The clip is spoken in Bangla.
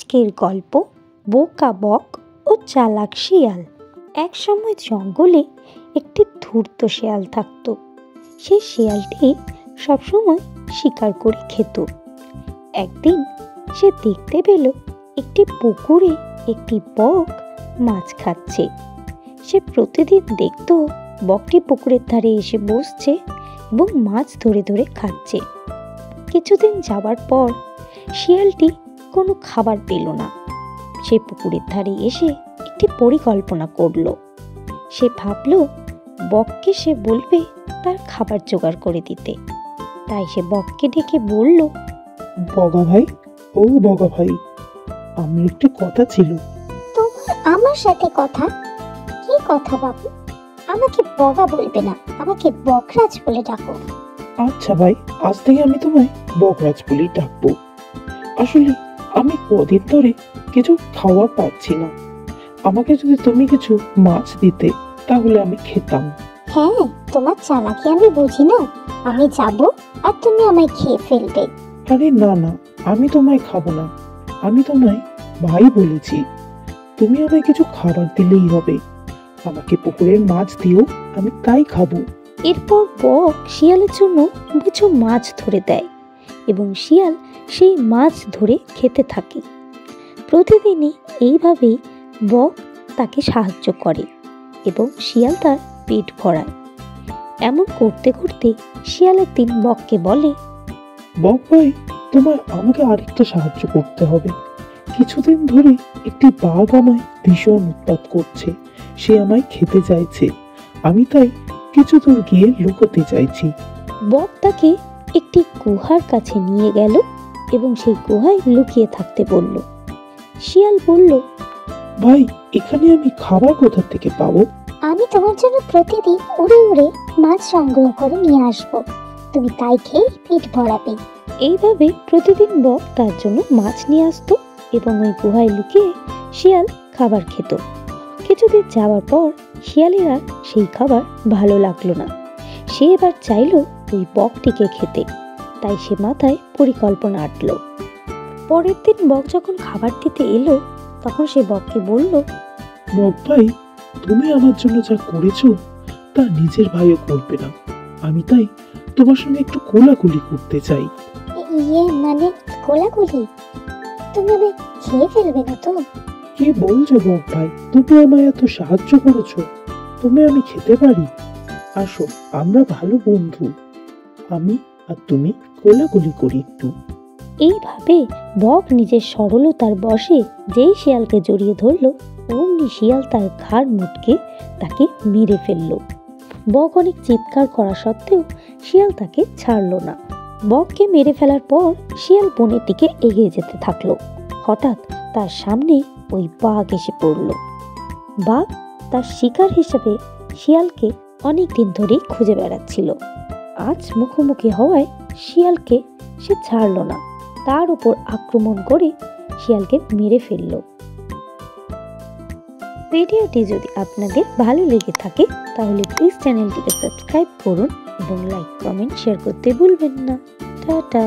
আজকের গল্প বোকা বক ও চালাক শিয়াল। এক সময় জঙ্গলে একটি ধূর্ত শিয়াল থাকত। সেই শিয়ালটি সবসময় শিকার করে খেত। একদিন সে দেখতে পেল একটি পুকুরে একটি বক মাছ খাচ্ছে। সে প্রতিদিন দেখত বকটি পুকুরের ধারে এসে বসছে এবং মাছ ধরে ধরে খাচ্ছে। কিছুদিন যাবার পর শিয়ালটি কোনো খাবার পেল না। সে পুকুরের ধারে এসে একটি পরিকল্পনা করল। সে ভাবল বককে সে বলবে তার খাবার জোগাড় করে দিতে। তাই সে বককে ডেকে বলল, বগা ভাই, ও বগা ভাই, আমার একটি কথা ছিল। তোমার আমার সাথে কথা? কি কথা বাবু? আমাকে বগা বলবে না, আমাকে বকরাজ বলে ডাকো। আচ্ছা ভাই, আজ থেকে আমি তোমায় বকরাজ বলেই ডাকবো। আসলে আমি কদিন ধরে কিছু খাওয়া পাচ্ছি না। আমাকে যদি তুমি কিছু মাছ দিতে তাহলে আমি খেতাম। হ্যাঁ, তোমার চালাকি আমি বুঝি না। আমি যাব আর তুমি আমায় খেয়ে ফেলবে। আরে না না, আমি তোমায় খাবো না। আমি তোমায় ভাই বলেছি। তুমি আমায় কিছু খাবার দিলেই হবে। আমাকে পুকুরের মাছ দিও, আমি তাই খাবো। এরপর বক শিয়ালের জন্য কিছু মাছ ধরে দেয় এবং শিয়াল সেই মাছ ধরে খেতে থাকে। প্রতিদিনই এইভাবেই বক তাকে সাহায্য করে এবং শিয়াল তার পেট ভরায়। এমন করতে করতে শিয়াল একদিন বককে বলে, বক ভাই, তোমার আমাকে আরেকটা সাহায্য করতে হবে। কিছুদিন ধরে একটি বাঘ আমায় ভীষণ উৎপাত করছে। সে আমায় খেতে চাইছে। আমি তাই কিছু দূর গিয়ে লুকোতে চাইছি। বক তাকে একটি গুহার কাছে নিয়ে গেল এবং সেই গুহায় লুকিয়ে থাকতে বলল। শিয়াল বলল, ভাই, এখানে আমি খাবার কোথা থেকে পাবো? আমি তোমার জন্য প্রতিদিন উড়ে উড়ে মাছ সংগ্রহ করে নিয়ে আসবো। তুমি তাই খেয়ে পেট ভরাবে। এইভাবে প্রতিদিন বক তার জন্য মাছ নিয়ে আসতো এবং ওই গুহায় লুকিয়ে শিয়াল খাবার খেত। কিছুদিন যাওয়ার পর শিয়ালের আর সেই খাবার ভালো লাগলো না। সে এবার চাইল ওই বকটিকে খেতে। তাই সে মাথায় পরিকল্পনা আঁটল। পরের দিন বক যখন খাবার দিতে এলো তখন সে বককে বলল, বক ভাই, তুমি আমার জন্য যা করেছো তা নিজের ভাইও করবে না। আমি তাই তোমার সঙ্গে একটু কোলাকুলি করতে চাই। মানে কোলাকুলি? তুমি আমায় খেয়ে ফেলবে না তো? কি বলছো বক ভাই? তুমি আমায় এত সাহায্য করেছো, তুমি আমি খেতে পারি? আসো, আমরা ভালো বন্ধু। আমি আর তুমি কোলাকুলি করি একটু। এইভাবে বক নিজের সরলতার বশে যেই শিয়ালকে জড়িয়ে ধরল অমনি শিয়াল তার ঘাড় মুটকে তাকে মেরে ফেলল। বক অনেক চিৎকার করা সত্ত্বেও শিয়াল তাকে ছাড়ল না। বককে মেরে ফেলার পর শিয়াল বনের দিকে এগিয়ে যেতে থাকলো। হঠাৎ তার সামনে ওই বাঘ এসে পড়ল। বাঘ তার শিকার হিসেবে শিয়ালকে অনেক দিন ধরেই খুঁজে বেড়াচ্ছিল। আজ মুখোমুখি হওয়ায় শিয়ালকে সে ছাড়ল না, তার উপর আক্রমণ করে শিয়ালকে মেরে ফেলল। ভিডিওটি যদি আপনাদের ভালো লেগে থাকে তাহলে প্লিজ চ্যানেলটিকে সাবস্ক্রাইব করুন এবং লাইক, কমেন্ট, শেয়ার করতে ভুলবেন না। টাটা।